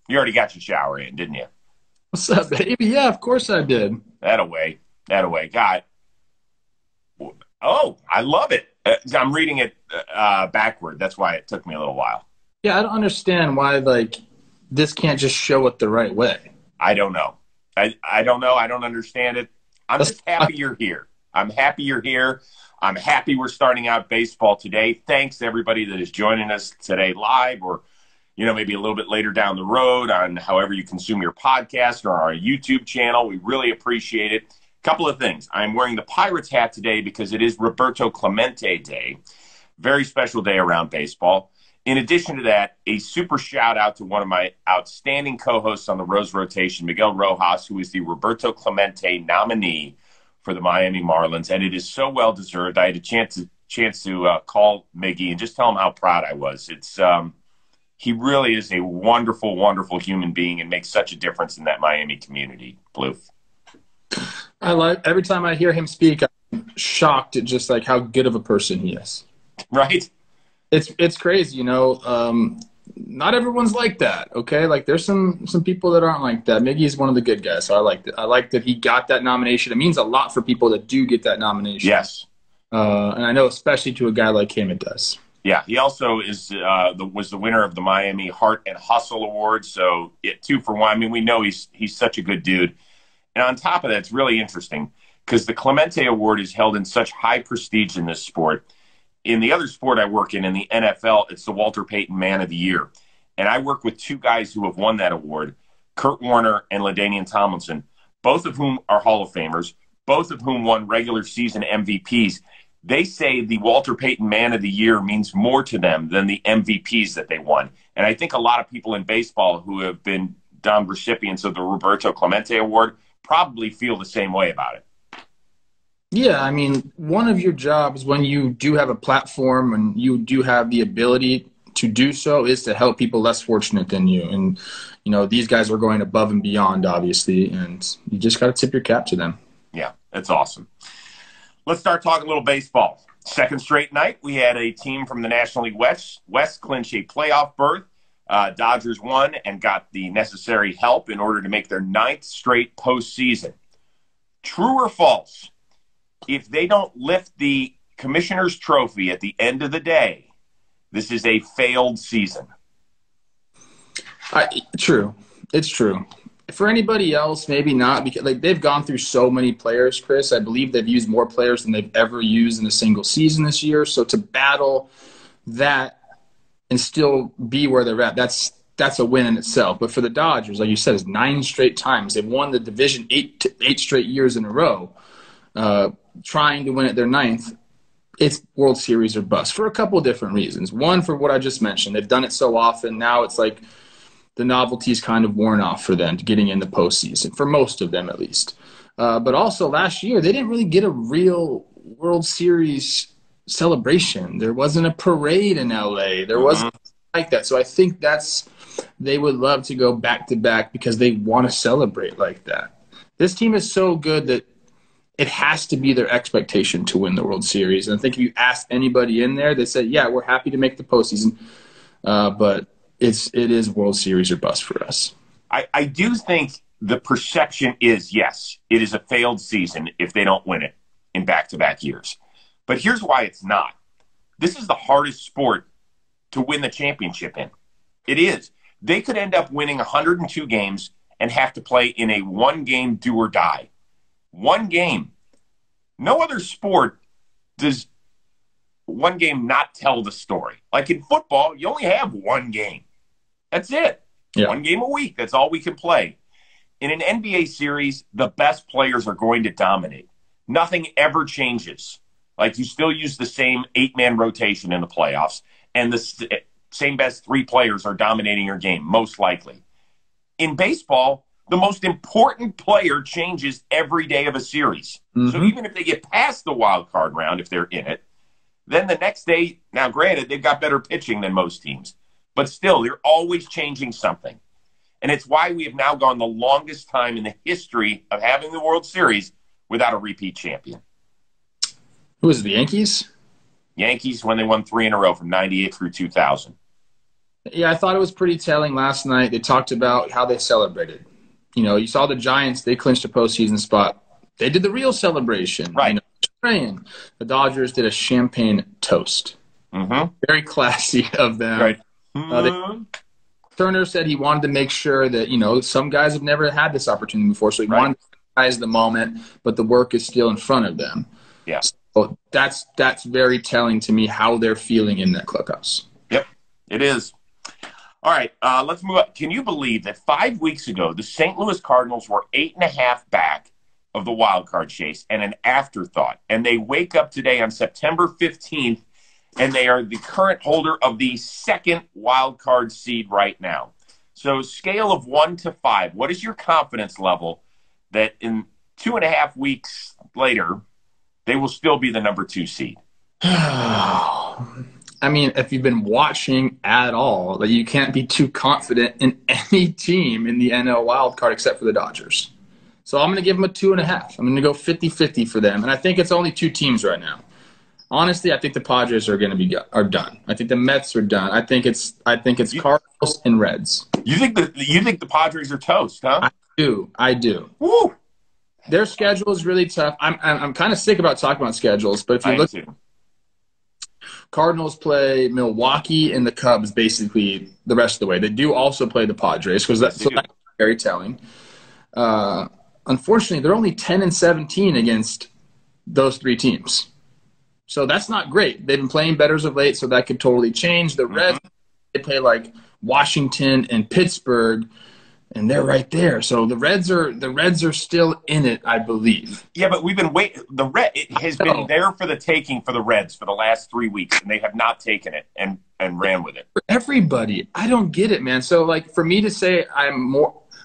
You already got your shower in, didn't you? What's up, baby? Yeah, of course I did. That away. God. Oh, I love it. I'm reading it backward. That's why it took me a little while. Yeah, I don't understand why, this can't just show it the right way. I don't know. I don't know. I don't understand it. I'm just happy you're here. I'm happy you're here. I'm happy we're starting out baseball today. Thanks to everybody that is joining us today live or, maybe a little bit later down the road on however you consume your podcast or our YouTube channel. We really appreciate it. Couple of things. I'm wearing the Pirates hat today because it is Roberto Clemente Day. Very special day around baseball. In addition to that, a super shout out to one of my outstanding co-hosts on the Rose Rotation, Miguel Rojas, who is the Roberto Clemente nominee for the Miami Marlins. And it is so well deserved. I had a chance to call Miggy and just tell him how proud I was. He really is a wonderful, wonderful human being and makes such a difference in that Miami community, Bluth. Every time I hear him speak, I'm shocked at just how good of a person he is. Right? It's crazy, not everyone's like that, okay? There's some people that aren't like that. Miggy's one of the good guys, so I liked it. I like that he got that nomination. It means a lot for people that do get that nomination. Yes. And I know especially to a guy like him it does. Yeah, he also was the winner of the Miami Heart and Hustle Award, so 2 for 1. I mean, we know he's such a good dude. And on top of that, it's really interesting because the Clemente Award is held in such high prestige in this sport. In the other sport I work in the NFL, it's the Walter Payton Man of the Year. And I work with 2 guys who have won that award, Kurt Warner and LaDainian Tomlinson, both of whom are Hall of Famers, both of whom won regular season MVPs. They say the Walter Payton Man of the Year means more to them than the MVPs that they won. And I think a lot of people in baseball who have been dumb recipients of the Roberto Clemente Award probably feel the same way about it. Yeah, I mean, one of your jobs when you do have a platform and you do have the ability to do so is to help people less fortunate than you. And, these guys are going above and beyond, obviously, and you just got to tip your cap to them. Yeah, that's awesome. Let's start talking a little baseball. Second straight night, we had a team from the National League West clinch a playoff berth. Dodgers won and got the necessary help in order to make their 9th straight postseason. True or false? If they don't lift the Commissioner's Trophy at the end of the day, this is a failed season. True. It's true. For anybody else, maybe not, because they've gone through so many players, Chris. I believe they've used more players than they've ever used in a single season this year. So to battle that and still be where they're at, that's a win in itself. But for the Dodgers, like you said, it's 9 straight times. They've won the division 8 straight years in a row. Trying to win at their 9th, it's World Series or bust for a couple of different reasons. One, for what I just mentioned. They've done it so often. Now it's the novelty's kind of worn off for them getting in the postseason, for most of them at least. But also last year, they didn't really get a real World Series celebration. There wasn't a parade in L.A. There wasn't like that. So I think they would love to go back-to-back because they want to celebrate like that. This team is so good that it has to be their expectation to win the World Series. And I think if you ask anybody in there, they say, yeah, we're happy to make the postseason. But it is World Series or bust for us. I do think the perception is, yes, it is a failed season if they don't win it in back-to-back years. But here's why it's not. This is the hardest sport to win the championship in. It is. They could end up winning 102 games and have to play in a 1-game do or die. 1 game. No other sport does 1 game not tell the story. Like in football, you only have 1 game. That's it. Yeah. 1 game a week. That's all we can play. In an NBA series, the best players are going to dominate. Nothing ever changes. You still use the same 8-man rotation in the playoffs, and the same best 3 players are dominating your game, most likely. In baseball, the most important player changes every day of a series. Mm-hmm. So even if they get past the wild card round, if they're in it, then the next day, now granted, they've got better pitching than most teams, but still, they're always changing something. And it's why we have now gone the longest time in the history of having the World Series without a repeat champion. Who was it, the Yankees? Yankees when they won 3 in a row from 98 through 2000. Yeah, I thought it was pretty telling last night. They talked about how they celebrated. You saw the Giants, they clinched a postseason spot. They did the real celebration. Right. Praying. The Dodgers did a champagne toast. Mm-hmm. Very classy of them. Right. Turner said he wanted to make sure that, some guys have never had this opportunity before, so he wanted to recognize the moment, but the work is still in front of them. Yeah. So that's very telling to me how they're feeling in that clubhouse. Yep, it is. All right, let's move up. Can you believe that 5 weeks ago, the St. Louis Cardinals were 8.5 back of the wild card chase and an afterthought, and they wake up today on September 15th, and they are the current holder of the second wild card seed right now. So scale of 1 to 5, what is your confidence level that in 2.5 weeks later, they will still be the number 2 seed? I mean, if you've been watching at all, that you can't be too confident in any team in the NL wild card except for the Dodgers. So I'm going to give them a 2.5. I'm going to go 50-50 for them. And I think it's only 2 teams right now. Honestly, I think the Padres are going to are done. I think the Mets are done. I think it's Cardinals and Reds. You think the Padres are toast, huh? I do. Woo! Their schedule is really tough. I'm kind of sick about talking about schedules, but if you look, Cardinals play Milwaukee and the Cubs basically the rest of the way. They do also play the Padres because that's very telling. Unfortunately, they're only 10-17 against those 3 teams. So that's not great. They've been playing better as of late, so that could totally change. The Reds, they play like Washington and Pittsburgh, and they're right there. So the Reds are still in it, I believe. Yeah, but we've been waiting. It has been there for the taking for the Reds for the last 3 weeks, and they have not taken it and ran with it. For everybody, I don't get it, man. So like for me to say I'm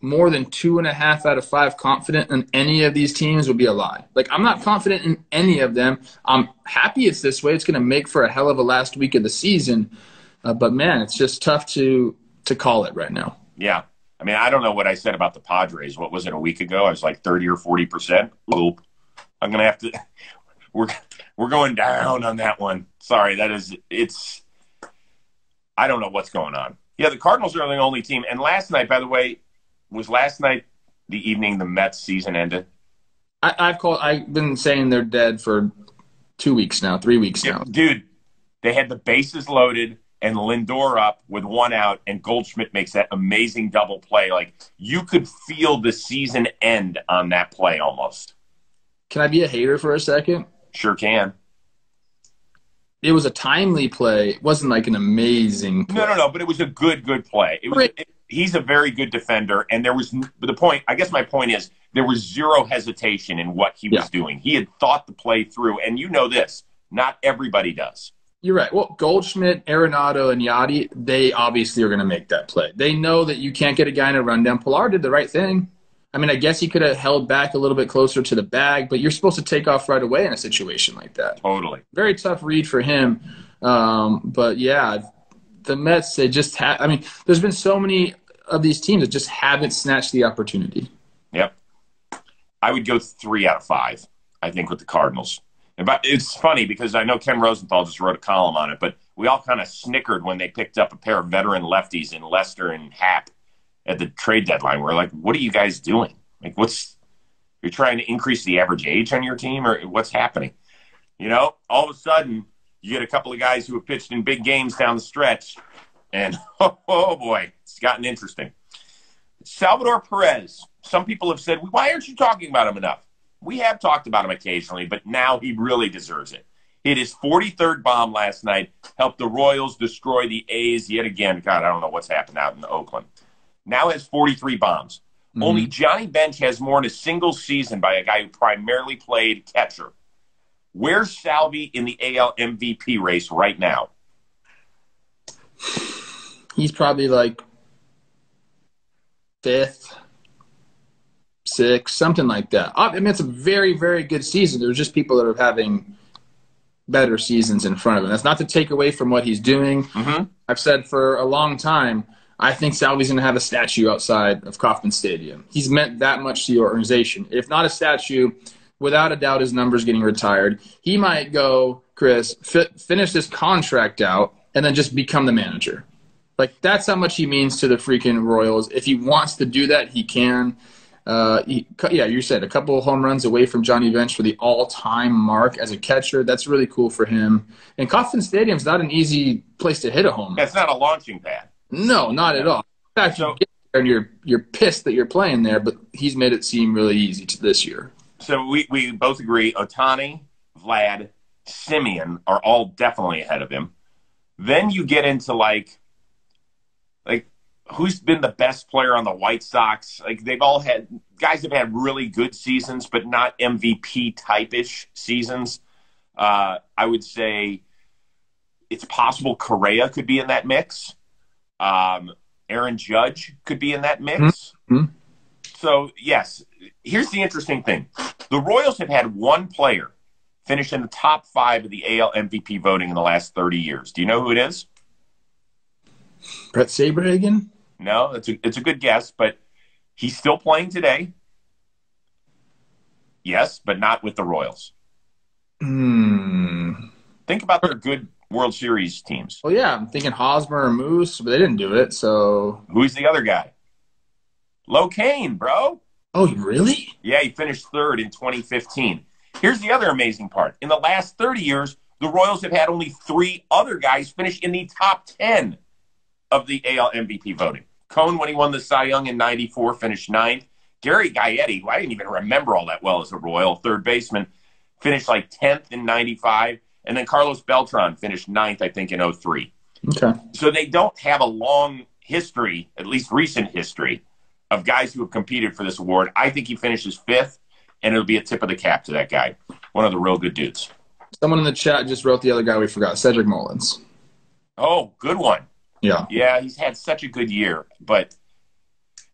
more than 2.5 out of 5 confident in any of these teams would be a lie. Like, I'm not confident in any of them. I'm happy it's this way. It's going to make for a hell of a last week of the season. But, man, it's just tough to call it right now. Yeah. I mean, I don't know what I said about the Padres. What was it, a week ago? I was like 30 or 40%. Oop. I'm going to have to – we're going down on that one. Sorry, I don't know what's going on. Yeah, the Cardinals are the only team. And last night, by the way, was last night the evening the Mets season ended? I've been saying they're dead for 2 weeks now, 3 weeks now. Dude, they had the bases loaded and Lindor up with 1 out, and Goldschmidt makes that amazing double play. Like, you could feel the season end on that play almost. Can I be a hater for a second? Sure can. It was a timely play. It wasn't like an amazing play. No, but it was a good play. He's a very good defender, and my point is there was zero hesitation in what he was doing. He had thought the play through, and you know this, not everybody does. You're right. Well, Goldschmidt, Arenado, and Yachty, they obviously are going to make that play. They know that you can't get a guy in a rundown. Pilar did the right thing. I mean, I guess he could have held back a little bit closer to the bag, but you're supposed to take off right away in a situation like that. Totally. Very tough read for him. But, yeah, the Mets, they just have – I mean, there's been so many of these teams that just haven't snatched the opportunity. Yep. I would go 3 out of 5, I think, with the Cardinals. But it's funny because I know Ken Rosenthal just wrote a column on it, but we all kind of snickered when they picked up a pair of veteran lefties in Lester and Happ at the trade deadline. We're like, what are you guys doing? Like, you're trying to increase the average age on your team, or what's happening? All of a sudden, you get a couple of guys who have pitched in big games down the stretch, and oh boy, it's gotten interesting. Salvador Perez. Some people have said, why aren't you talking about him enough? We have talked about him occasionally, but now he really deserves it. Hit his 43rd bomb last night, helped the Royals destroy the A's yet again. God, I don't know what's happened out in Oakland. Now has 43 bombs. Mm-hmm. Only Johnny Bench has more in a single season by a guy who primarily played catcher. Where's Salvi in the AL MVP race right now? He's probably like 5th. 6, something like that. I mean, it's a very, very good season. There's just people that are having better seasons in front of him. That's not to take away from what he's doing. Mm-hmm. I've said for a long time, I think Salvi's going to have a statue outside of Kauffman Stadium. He's meant that much to the organization. If not a statue, without a doubt his number's getting retired. He might go, Chris, finish this contract out and then just become the manager. Like, that's how much he means to the freaking Royals. If he wants to do that, he can. You said a couple of home runs away from Johnny Bench for the all-time mark as a catcher. That's really cool for him. And Kauffman Stadium's not an easy place to hit a home run. It's not a launching pad. No, not at all. In fact, you get there and you're pissed that you're playing there, but he's made it seem really easy to this year. So we both agree Ohtani, Vlad, Simeon are all definitely ahead of him. Then you get into like who's been the best player on the White Sox? Like, they've all had guys have had really good seasons, but not MVP type-ish seasons. I would say it's possible Correa could be in that mix. Aaron Judge could be in that mix. Mm-hmm. So, yes, here's the interesting thing. The Royals have had one player finish in the top 5 of the AL MVP voting in the last 30 years. Do you know who it is? Brett Saberhagen? No, it's a good guess, but he's still playing today. Yes, but not with the Royals. Think about their good World Series teams. Well, yeah, I'm thinking Hosmer or Moose, but they didn't do it, so... Who's the other guy? Locane, bro. Oh, really? Yeah, he finished 3rd in 2015. Here's the other amazing part. In the last 30 years, the Royals have had only 3 other guys finish in the top 10 of the AL MVP voting. Cone, when he won the Cy Young in 94, finished 9th. Gary Gaetti, who I didn't even remember all that well as a Royal, 3rd baseman, finished like 10th in 95. And then Carlos Beltran finished 9th, I think, in 03. Okay. So they don't have a long history, at least recent history, of guys who have competed for this award. I think he finishes 5th, and it'll be a tip of the cap to that guy. One of the real good dudes. Someone in the chat just wrote the other guy we forgot, Cedric Mullins. Oh, good one. Yeah. Yeah, he's had such a good year. But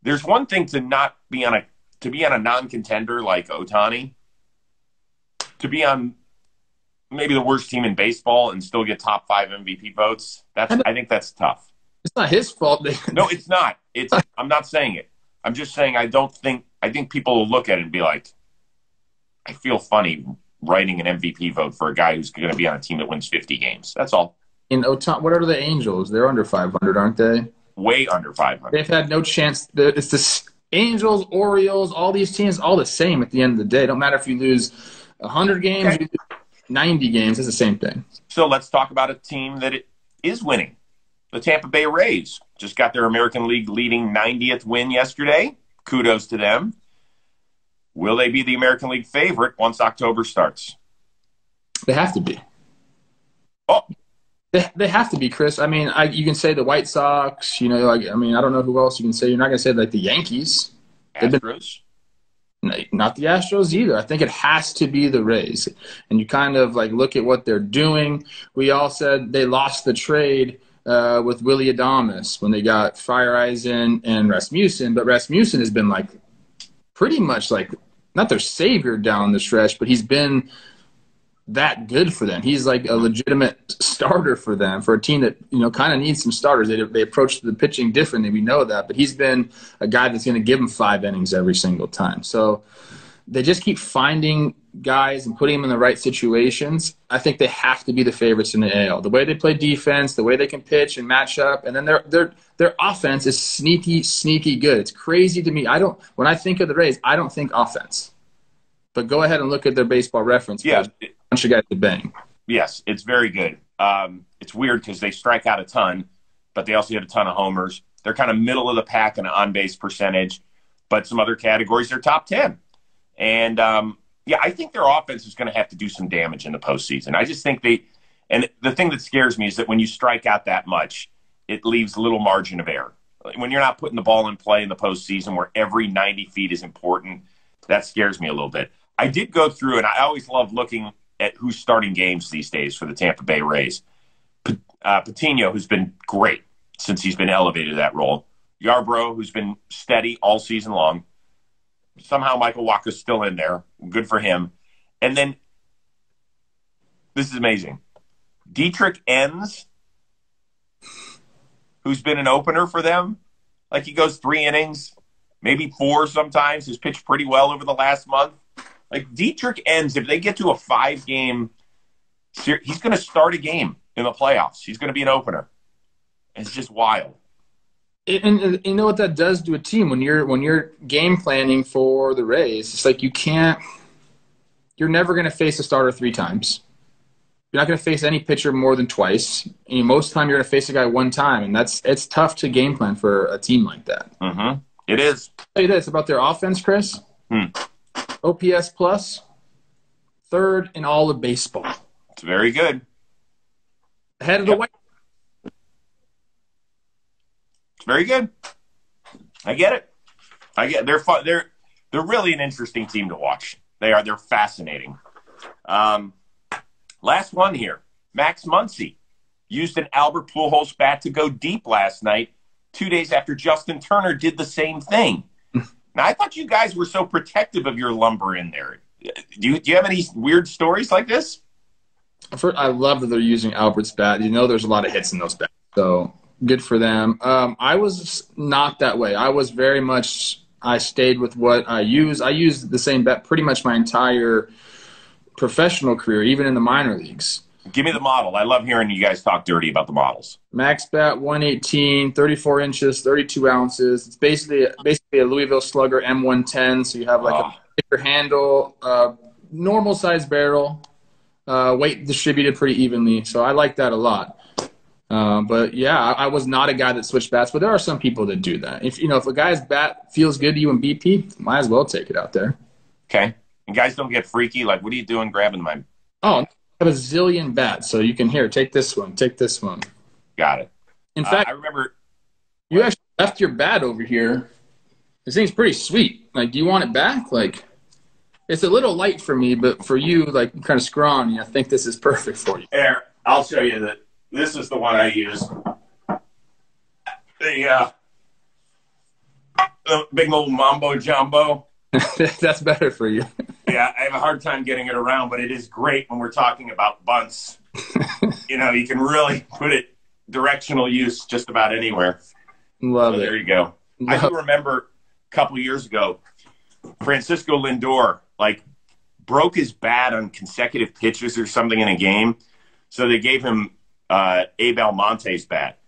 there's one thing to not be on a non-contender like Ohtani, to be on maybe the worst team in baseball and still get top 5 MVP votes. I think that's tough. It's not his fault. No, it's not. I'm not saying it. I'm just saying I think people will look at it and be like, I feel funny writing an MVP vote for a guy who's going to be on a team that wins 50 games. That's all. In Ohtani, what are the Angels? They're under 500, aren't they? Way under 500. They've had no chance. It's the Angels, Orioles, all these teams, all the same at the end of the day. It don't matter if you lose 100 games, okay. You lose 90 games. It's the same thing. So let's talk about a team that is winning. The Tampa Bay Rays just got their American League leading 90th win yesterday. Kudos to them. Will they be the American League favorite once October starts? They have to be. Oh. They have to be, Chris. I mean, you can say the White Sox, I don't know who else you can say. You're not going to say like the Yankees. Astros? Not the Astros either. I think it has to be the Rays. And you kind of like look at what they're doing. We all said they lost the trade with Willy Adames when they got Fireisen and Rasmussen. But Rasmussen has been like pretty much like not their savior down the stretch, but he's been that good for them. He's like a legitimate starter for them, for a team that, kind of needs some starters. They approach the pitching differently. We know that, but he's been a guy that's going to give them 5 innings every single time. So they just keep finding guys and putting them in the right situations. I think they have to be the favorites in the AL. The way they play defense, the way they can pitch and match up, and then their offense is sneaky, sneaky good. It's crazy to me. When I think of the Rays, I don't think offense. But go ahead and look at their baseball reference. Yeah. Bunch of guys to bang. Yes, it's very good. It's weird because they strike out a ton, but they also hit a ton of homers. They're kind of middle of the pack in on-base percentage, but some other categories, they're top 10. And, I think their offense is going to have to do some damage in the postseason. I just think and the thing that scares me is that when you strike out that much, it leaves little margin of error. When you're not putting the ball in play in the postseason where every 90 feet is important, that scares me a little bit. I did go through, and I always love looking at who's starting games these days for the Tampa Bay Rays. Patino, who's been great since he's been elevated to that role. Yarbrough, who's been steady all season long. Somehow Michael Wacha's still in there. Good for him. And then, this is amazing. Dietrich Enns, who's been an opener for them. Like, he goes 3 innings, maybe 4 sometimes. He's pitched pretty well over the last month. Like, Dietrich Enns, if they get to a 5-game series, he's going to start a game in the playoffs. He's going to be an opener. It's just wild. And you know what that does to a team when you're game planning for the Rays? It's like you're never going to face a starter 3 times. You're not going to face any pitcher more than twice. And most of the time, you're going to face a guy 1 time, and it's tough to game plan for a team like that. Mm-hmm. It is. I'll tell you this about their offense, Chris. OPS plus, 3rd in all of baseball. It's very good. Ahead of the White. It's very good. I get it. They're fun. They're really an interesting team to watch. They are. They're fascinating. Last one here. Max Muncy used an Albert Pujols bat to go deep last night, 2 days after Justin Turner did the same thing. Now, I thought you guys were so protective of your lumber in there. Do you have any weird stories like this? I love that they're using Albert's bat. You know there's a lot of hits in those bats, so good for them. I was not that way. I was very much – I stayed with what I use. I used the same bat pretty much my entire professional career, even in the minor leagues. Give me the model. I love hearing you guys talk dirty about the models. Max bat 118, 34 inches, 32 ounces. It's basically a Louisville Slugger M110, so you have like a bigger handle, normal size barrel, weight distributed pretty evenly. So I like that a lot. But yeah, I was not a guy that switched bats, but there are some people that do that. If a guy's bat feels good to you in BP, might as well take it out there. Okay. And guys don't get freaky. Like, what are you doing grabbing my? Oh, I have a zillion bats, so you can take this one, take this one. Got it. In fact, I remember you actually left your bat over here. This thing's pretty sweet. Like, do you want it back? Like, it's a little light for me, but for you, like, kind of scrawny, I think this is perfect for you. Here, I'll show you that. This is the one I use. The big old Mambo Jumbo. That's better for you. Yeah, I have a hard time getting it around, but it is great when we're talking about bunts. You can really put it directional use just about anywhere. Love it. There you go. I do remember a couple years ago, Francisco Lindor, broke his bat on consecutive pitches or something in a game. So they gave him Abe Almonte's bat,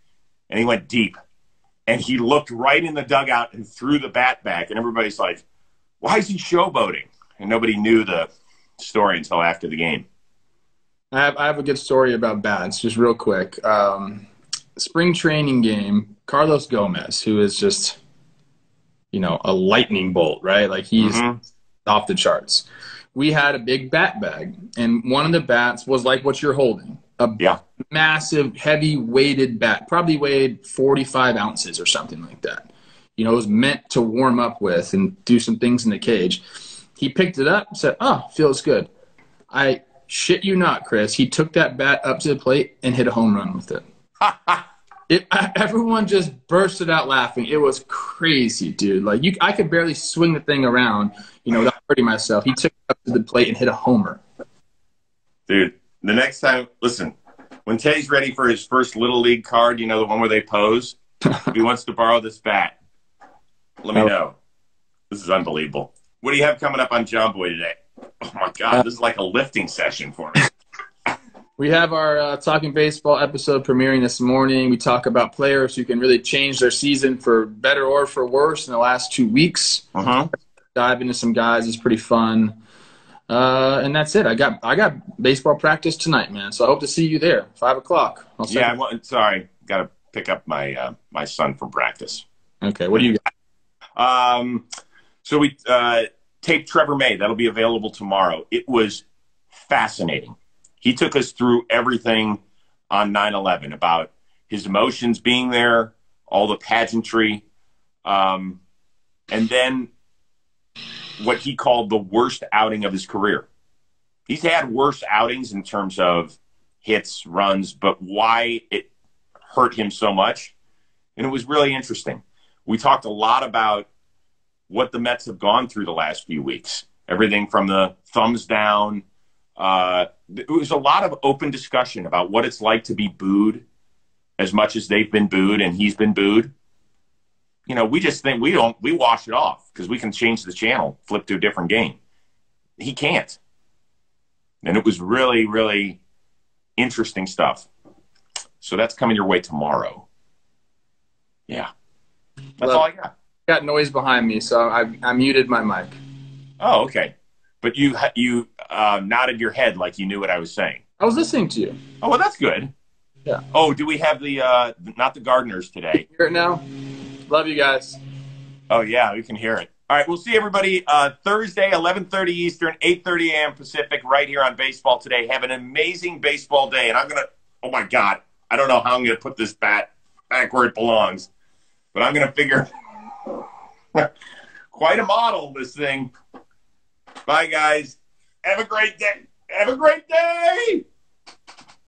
and he went deep. And he looked right in the dugout and threw the bat back, and everybody's like, why is he showboating? And nobody knew the story until after the game. I have a good story about bats, just real quick. Spring training game, Carlos Gomez, who is just, a lightning bolt, right? Like, he's off the charts. We had a big bat bag, and one of the bats was like what you're holding. Massive, heavy-weighted bat, probably weighed 45 ounces or something like that. It was meant to warm up with and do some things in the cage. He picked it up and said, oh, feels good. I shit you not, Chris. He took that bat up to the plate and hit a home run with it. Everyone just bursted out laughing. It was crazy, dude. I could barely swing the thing around, without hurting myself. He took it up to the plate and hit a homer. Dude, the next time, listen, when Teddy's ready for his first Little League card, the one where they pose, if he wants to borrow this bat, let me know. This is unbelievable. What do you have coming up on JOMBOY today? Oh, my God. This is like a lifting session for me. We have our Talking Baseball episode premiering this morning. We talk about players who can really change their season for better or for worse in the last 2 weeks. Dive into some guys. It's pretty fun. And that's it. I got baseball practice tonight, man. So I hope to see you there, 5 o'clock. Sorry. Got to pick up my my son from practice. Okay. What do you got? So we taped Trevor May. That'll be available tomorrow. It was fascinating. He took us through everything on 9/11 about his emotions being there, all the pageantry, and then what he called the worst outing of his career. He's had worse outings in terms of hits, runs, but why it hurt him so much. And it was really interesting. We talked a lot about what the Mets have gone through the last few weeks. Everything from the thumbs down. It was a lot of open discussion about what it's like to be booed as much as they've been booed and he's been booed. We just think we wash it off because we can change the channel, flip to a different game. He can't. And it was really, really interesting stuff. So that's coming your way tomorrow. Yeah. That's all I got. Got noise behind me, so I muted my mic. Oh, okay. But you nodded your head like you knew what I was saying. I was listening to you. Oh, well, that's good. Yeah. Oh, do we have the not the gardeners today? Hear it now? Love you guys. Oh, yeah, we can hear it. All right, we'll see everybody Thursday, 11:30 Eastern, 8:30 a.m. Pacific, right here on Baseball Today. Have an amazing baseball day. And I'm going to, oh, my God, I don't know how I'm going to put this bat back where it belongs. But I'm going to figure quite a model, this thing. Bye, guys. Have a great day. Have a great day.